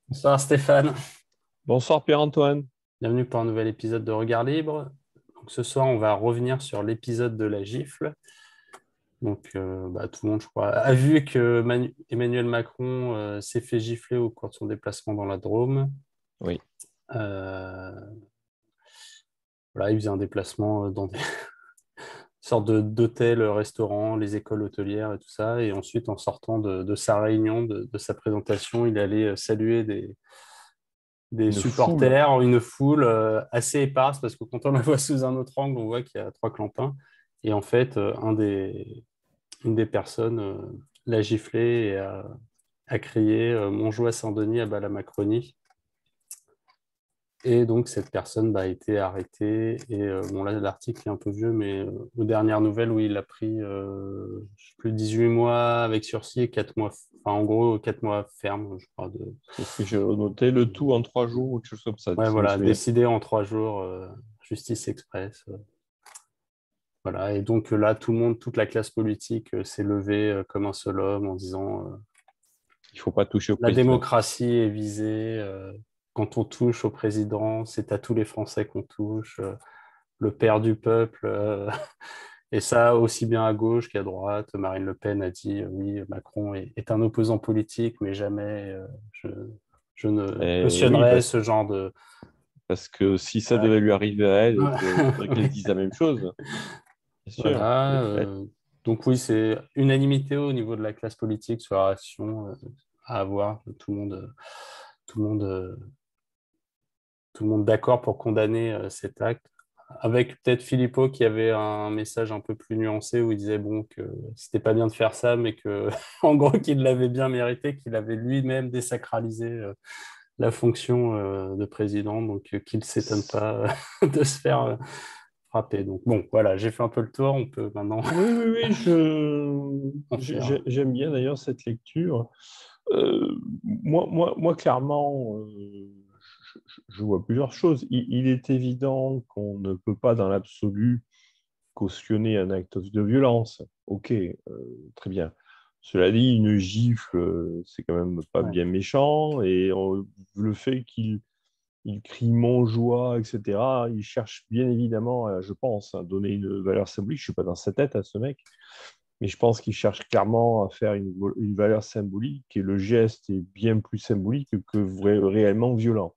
Bonsoir Stéphane, Bonsoir Pierre-Antoine. bienvenue pour un nouvel épisode de Regard Libre. Donc, ce soir, on va revenir sur l'épisode de la gifle. Donc, tout le monde, je crois, a vu que Emmanuel Macron s'est fait gifler au cours de son déplacement dans la Drôme. Oui, Euh, voilà, il faisait un déplacement dans des sortes d'hôtels, restaurants, les écoles hôtelières et tout ça. Et ensuite, en sortant de sa réunion, de sa présentation, il allait saluer des une foule. supporters, une foule assez éparse, parce que quand on la voit sous un autre angle, on voit qu'il y a trois clampins. Et en fait, une des personnes l'a giflé et a crié Monjoie Saint-Denis à bas la Macronie. Et donc, cette personne a été arrêtée. Et bon, là, l'article est un peu vieux, mais aux dernières nouvelles, où il a pris, je sais plus, 18 mois avec sursis et 4 mois, enfin, en gros, 4 mois ferme, je crois. C'est ce que j'ai noté, le tout en 3 jours ou quelque chose comme ça, Ouais, si je me voilà, souviens. décidé en 3 jours, justice express. Voilà. Et donc là, tout le monde, toute la classe politique s'est levée comme un seul homme en disant Il ne faut pas toucher au la président. démocratie est visée. Quand on touche au président, c'est à tous les Français qu'on touche. Le père du peuple. Et ça, aussi bien à gauche qu'à droite. Marine Le Pen a dit oui, Macron est un opposant politique, mais jamais je, je ne Et oui, cautionnerai ce genre de. parce que si ça devait lui arriver à elle, il faudrait qu'elle Oui. dise la même chose, bien sûr. Voilà. Donc oui, c'est unanimité au niveau de la classe politique sur la réaction à avoir. Tout le monde, tout le monde d'accord pour condamner cet acte. Avec peut-être Philippot qui avait un message un peu plus nuancé où il disait bon que c'était pas bien de faire ça, mais que en gros qu'il l'avait bien mérité, qu'il avait lui-même désacralisé la fonction de président, donc qu'il ne s'étonne pas de se faire frapper. Donc bon, voilà, j'ai fait un peu le tour. On peut maintenant Oui, oui, oui, en faire. j'aime bien d'ailleurs cette lecture. Moi, clairement, je vois plusieurs choses. Il est évident qu'on ne peut pas, dans l'absolu, cautionner un acte de violence. Ok, très bien. Cela dit, une gifle, c'est quand même pas Ouais. bien méchant. Et le fait il crie mon joie, etc., il cherche bien évidemment, je pense, à donner une valeur symbolique. Je ne suis pas dans sa tête à ce mec, mais je pense qu'il cherche clairement à faire une valeur symbolique et le geste est bien plus symbolique que réellement violent.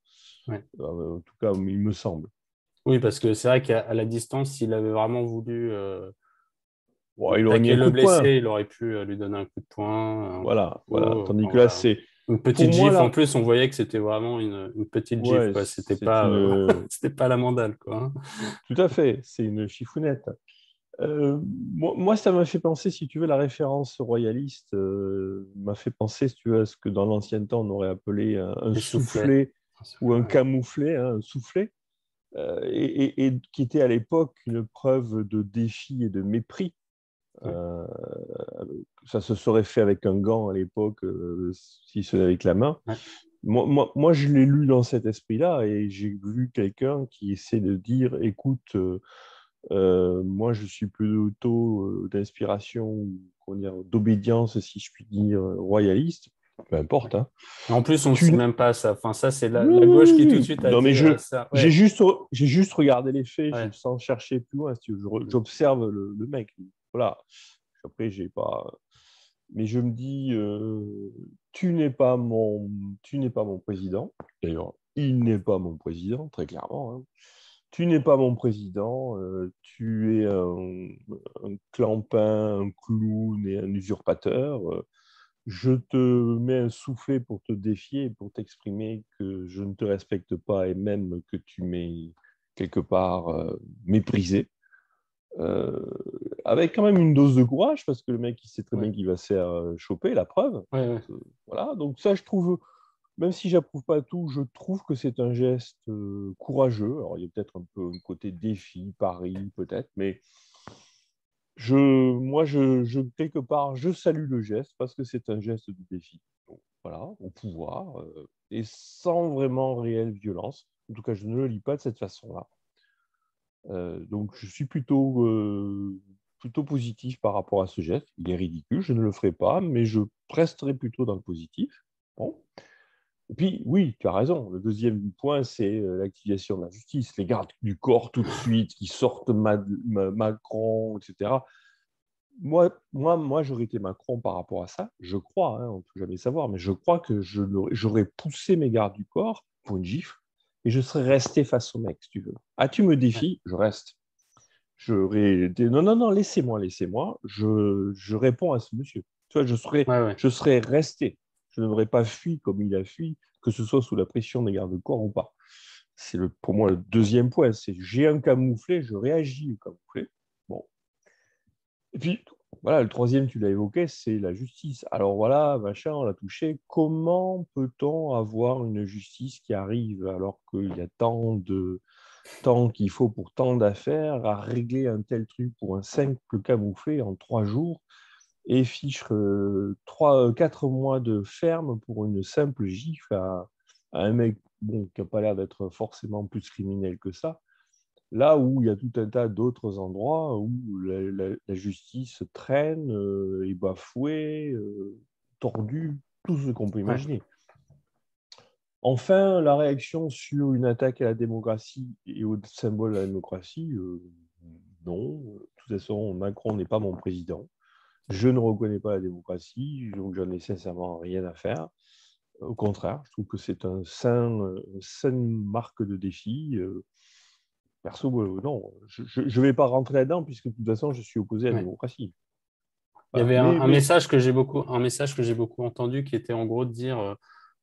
Ouais. En tout cas, il me semble. Oui, parce que c'est vrai qu'à la distance, s'il avait vraiment voulu Bon, il aurait mis taquer un le coup de poing. blessé, il aurait pu lui donner un coup de poing, un coup de Voilà, voilà. couteau, Tandis enfin, que là, voilà. c'est Une pour petite moi gifle. En là, plus, on voyait que c'était vraiment une petite gifle, ouais, quoi. C'était c'est pas, une c'était pas la mandale, quoi. Hein. tout à fait, c'est une chifounette. Moi, ça m'a fait penser, si tu veux, la référence royaliste m'a fait penser, si tu veux, à ce que dans l'ancien temps on aurait appelé un Les soufflets. soufflet Un ou soufflet, un ouais. camouflet, hein, un soufflet, et qui était à l'époque une preuve de défi et de mépris. Ouais. Euh, Ça se serait fait avec un gant à l'époque, si ce n'est avec la main. Ouais. Moi, je l'ai lu dans cet esprit-là et j'ai vu quelqu'un qui essaie de dire, écoute, moi, je suis plutôt d'inspiration, comment dire, d'obédience, si je puis dire, royaliste. Peu Ouais. importe, hein. En plus, on ne sait Tu... même pas ça. Enfin, ça, c'est Oui, la oui, gauche qui tout de oui. suite a Non, mais dit ça. j'ai Ouais. juste regardé les faits, Ouais. sans chercher plus loin. Si tu veux. J'observe le mec. Voilà. Après, j'ai pas. Mais je me dis, tu n'es pas mon président. D'ailleurs, il n'est pas mon président, très clairement, hein. Tu n'es pas mon président. Tu es un clampin, un clown et un usurpateur. Je te mets un soufflet pour te défier et pour t'exprimer que je ne te respecte pas et même que tu m'es quelque part méprisé. Euh, Avec quand même une dose de courage, parce que le mec, il sait très Ouais. bien qu'il va se faire choper, la preuve. Ouais, ouais. Voilà, donc ça, je trouve, même si j'approuve pas tout, je trouve que c'est un geste courageux. Alors, il y a peut-être un peu un côté défi, pari, peut-être, mais quelque part, je salue le geste parce que c'est un geste de défi. Donc, voilà, au pouvoir, et sans vraiment réelle violence. En tout cas, je ne le lis pas de cette façon-là. Donc, je suis plutôt positif par rapport à ce geste. Il est ridicule, je ne le ferai pas, mais je resterai plutôt dans le positif. Bon. puis, oui, tu as raison. Le deuxième point, c'est l'activation de la justice. Les gardes du corps, tout de suite, qui sortent Macron, etc. Moi, j'aurais été Macron par rapport à ça. Je crois, hein, on ne peut jamais savoir, mais je crois que j'aurais poussé mes gardes du corps pour une gifle et je serais resté face au mec, si tu veux. Ah, tu me Ouais. défies, je reste. J'aurais dit non, non, non, laissez-moi, laissez-moi. Je réponds à ce monsieur. Tu vois, Ouais, ouais. je serais resté. Je n'aurais pas fui comme il a fui, que ce soit sous la pression des gardes du corps ou pas. C'est pour moi le deuxième point. C'est j'ai un camouflet, je réagis au camouflet. Bon, et puis, voilà, le troisième, tu l'as évoqué, c'est la justice. Alors voilà, machin, on l'a touché. Comment peut-on avoir une justice qui arrive alors qu'il y a tant de temps qu'il faut pour tant d'affaires à régler un tel truc pour un simple camouflet en 3 jours et fiche 4 mois de ferme pour une simple gifle à un mec bon, qui n'a pas l'air d'être forcément plus criminel que ça. Là où il y a tout un tas d'autres endroits où la justice traîne, est bafouée, tordue, tout ce qu'on peut Ouais. imaginer. Enfin, la réaction sur une attaque à la démocratie et au symbole de la démocratie, non. De toute façon, Macron n'est pas mon président. Je ne reconnais pas la démocratie, donc j'en ai sincèrement rien à faire. Au contraire, je trouve que c'est une saine marque de défi. Perso, non, je ne vais pas rentrer là-dedans puisque de toute façon, je suis opposé à la Ouais. démocratie. Il y Voilà. avait un message que j'ai beaucoup entendu qui était en gros de dire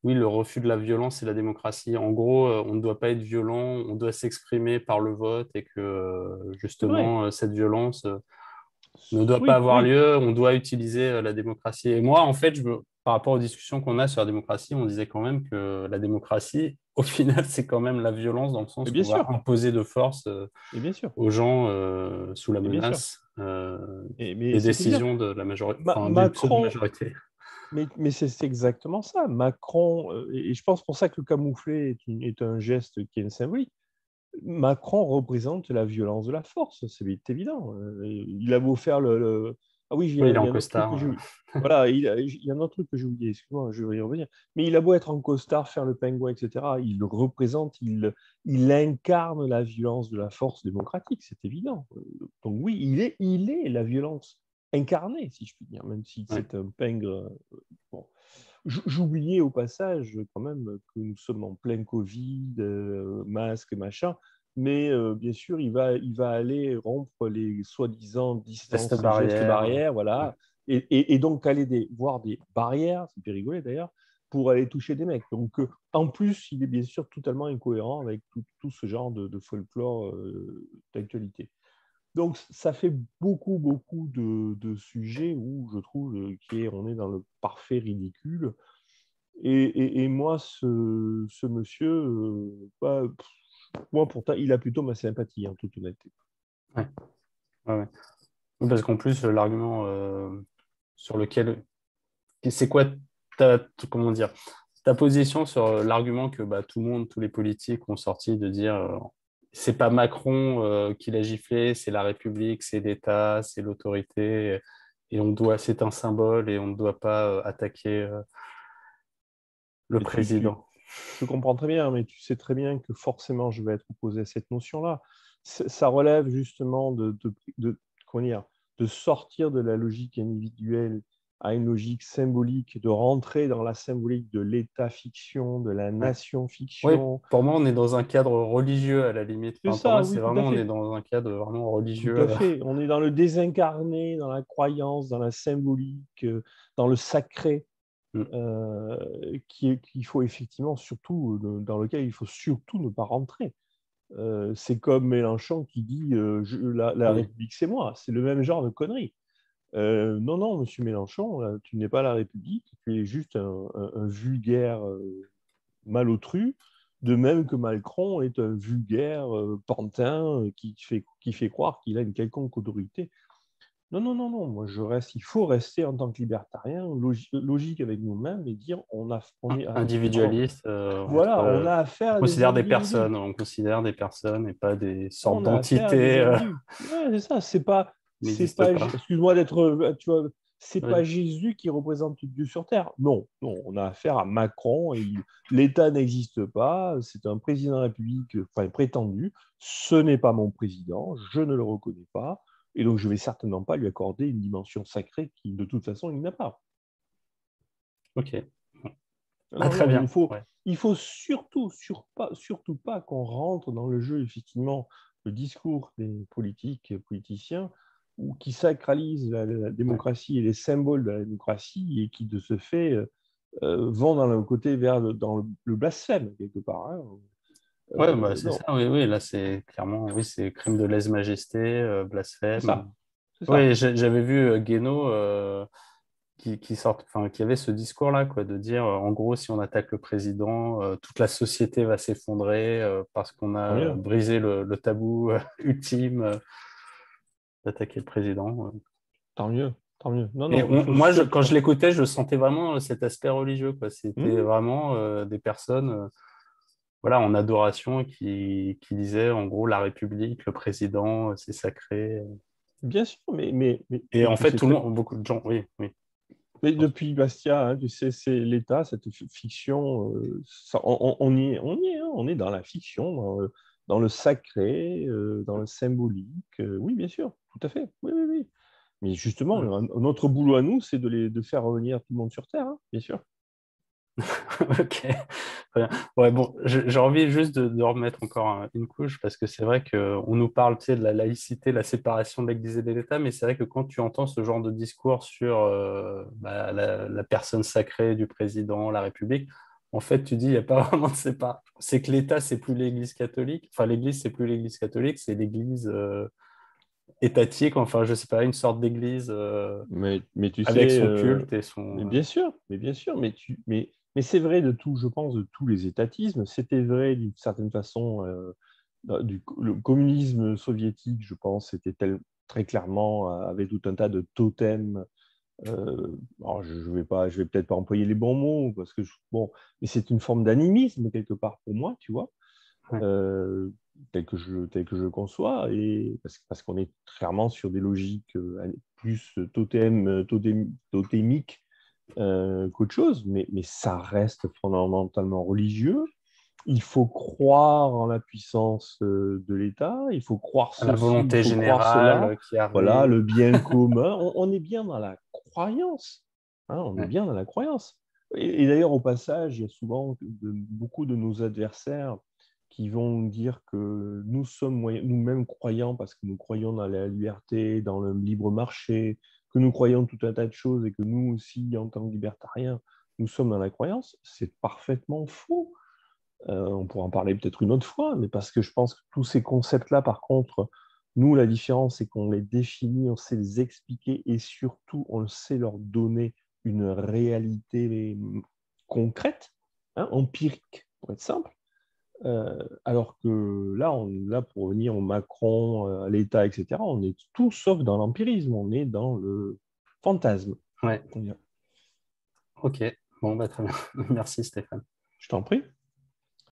oui, le refus de la violence et la démocratie. En gros, on ne doit pas être violent, on doit s'exprimer par le vote et que C'est vrai. justement, cette violence ne doit pas Oui, avoir oui, lieu, on doit utiliser la démocratie. Et moi, en fait, par rapport aux discussions qu'on a sur la démocratie, on disait quand même que la démocratie, au final, c'est quand même la violence dans le et sens bien qu'on va sûr, imposer de force et bien sûr, aux gens sous la et bien sûr. menace Mais des c'est évident. décisions de la majorité, enfin d'une Macron, pseudo-majorité. mais c'est exactement ça. Macron, et je pense pour ça que le camouflet est un geste qui est une symbolique. Macron représente la violence de la force, c'est évident. Il a beau faire Ah oui, Oui, il est il y en a un autre truc costard. que j'ai oublié. Voilà, il y a un autre truc que j'ai oublié, excuse-moi, je vais y revenir. Mais il a beau être en costard, faire le pingouin, etc. Il le représente, il incarne la violence de la force démocratique, c'est évident. Donc oui, il est la violence incarnée, si je puis dire, même si Ouais. c'est un pingre. Bon. J'oubliais au passage quand même que nous sommes en plein Covid, masque, machin, mais bien sûr, il va aller rompre les soi-disant Geste distances et gestes barrière. barrières, Ouais. voilà, et donc aller voir des barrières, c'est fait rigoler d'ailleurs, pour aller toucher des mecs. Donc, en plus, il est bien sûr totalement incohérent avec tout ce genre de folklore d'actualité. Donc, ça fait beaucoup, beaucoup de sujets où je trouve qu'on est dans le parfait ridicule. Et moi, ce monsieur, moi, pourtant, il a plutôt ma sympathie, en toute honnêteté. Ouais. Ouais, ouais. Oui, parce qu'en plus, l'argument sur lequel. C'est quoi comment dire, ta position sur l'argument que bah, tout le monde, tous les politiques ont sorti de dire c'est pas Macron qui l'a giflé, c'est la République, c'est l'État, c'est l'autorité, et c'est un symbole et on ne doit pas attaquer le Mais président. je comprends très bien, mais tu sais très bien que forcément, je vais être opposé à cette notion-là. Ça relève justement comment dire, de sortir de la logique individuelle à une logique symbolique, de rentrer dans la symbolique de l'État-fiction, de la Ouais. Oui, nation-fiction. pour moi, on est dans un cadre religieux à la limite. C'est Enfin, pour moi, ça, c'est oui, tout à vraiment, on est fait. dans un cadre vraiment Tout religieux. à fait. On est dans le désincarné, dans la croyance, dans la symbolique, dans le sacré, Mm. qu'il faut effectivement surtout, dans lequel il faut surtout ne pas rentrer. C'est comme Mélenchon qui dit la Oui. République, c'est moi. C'est le même genre de conneries. Non, non, monsieur Mélenchon, tu n'es pas la République, tu es juste un vulgaire malotru, de même que Macron est un vulgaire pantin qui fait croire qu'il a une quelconque autorité. Non, non, non, non, moi je reste, il faut rester en tant que libertarien logique avec nous-mêmes et dire Individualiste, voilà, on a on affaire à des considère des individus. personnes, on considère des personnes et pas des sortes On a affaire à des d'entités individus. Ouais, c'est ça, qui n'existent pas. excuse-moi d'être, tu vois, C'est Oui. pas Jésus qui représente Dieu sur terre. Non, non, on a affaire à Macron. L'État n'existe pas. C'est un président de la République, enfin prétendu. Ce n'est pas mon président. Je ne le reconnais pas. Et donc, je vais certainement pas lui accorder une dimension sacrée qui, de toute façon, il n'a pas. Ok. Ah, Non, très non, bien. Ouais. il faut surtout pas qu'on rentre dans le jeu, effectivement, le discours des politiciens, ou qui sacralisent la Ouais. démocratie et les symboles de la démocratie et qui, de ce fait, vont dans le côté dans le blasphème, quelque part. Hein. Ouais, bah, c'est Non, ça, oui, oui, là, c'est clairement, oui, c'est crime de lèse-majesté, c'est blasphème. ça. C'est ça. Oui, j'avais vu Guénaud qui avait ce discours-là, quoi, de dire, en gros, si on attaque le président, toute la société va s'effondrer parce qu'on Tant a mieux. brisé le tabou ultime d'attaquer le président. Tant mieux. Tant mieux. Non, Et non, il faut moi, surtout quand je pas. l'écoutais, je sentais vraiment cet aspect religieux, quoi. C'était Hmm. vraiment des personnes voilà, en adoration qui disaient, en gros, la République, le président, c'est sacré. Bien sûr, Et mais en tu fait, sais tout le très monde, beaucoup de gens, oui, oui. Mais depuis Bastia, hein, tu sais, c'est l'État, cette fiction, on y est, hein, on est dans la fiction, dans le sacré, dans le symbolique. Oui, bien sûr, tout à fait. Oui, oui, oui. Mais justement, notre boulot à nous, c'est de faire revenir tout le monde sur Terre, hein, bien sûr. Ok, très bien. Ouais, bon, j'ai envie juste de remettre encore une couche parce que c'est vrai qu'on nous parle, tu sais, de la laïcité, la séparation de l'Église et de l'État, mais c'est vrai que quand tu entends ce genre de discours sur la personne sacrée du président, la République, en fait, tu dis, il n'y a pas vraiment de séparation. C'est que l'État, c'est plus l'Église catholique. Enfin, l'Église, c'est plus l'Église catholique, c'est l'Église étatique, enfin, je sais pas, une sorte d'église Mais tu avec sais, son culte et mais son. bien sûr, mais c'est vrai de tout, je pense, de tous les étatismes. C'était vrai d'une certaine façon. Le communisme soviétique, je pense, très clairement, avait tout un tas de totems. Alors je vais peut-être pas employer les bons mots, parce que, bon, mais c'est une forme d'animisme, quelque part, pour moi, tu vois, Ouais. euh, tel que je le conçois, et parce qu'on est clairement sur des logiques plus totémiques qu'autre chose, mais ça reste fondamentalement religieux. Il faut croire en la puissance de l'État, il faut croire À la ceci, il volonté faut croire cela. générale qui Voilà, arrive. le bien commun. On est bien dans la croyance. Hein, on est Ouais. bien dans la croyance. Et d'ailleurs, au passage, il y a souvent beaucoup de nos adversaires qui vont dire que nous sommes nous-mêmes croyants parce que nous croyons dans la liberté, dans le libre marché, que nous croyons tout un tas de choses et que nous aussi, en tant que libertariens, nous sommes dans la croyance. C'est parfaitement faux. On pourra en parler peut-être une autre fois, mais parce que je pense que tous ces concepts-là, par contre, nous, la différence, c'est qu'on les définit, on sait les expliquer et surtout, on sait leur donner une réalité concrète, hein, empirique, pour être simple. Alors que là, pour revenir au Macron, à l'État, etc., on est tout sauf dans l'empirisme, on est dans le fantasme. Ouais. Ok. Bon, bah, très bien. Merci, Stéphane. Je t'en prie.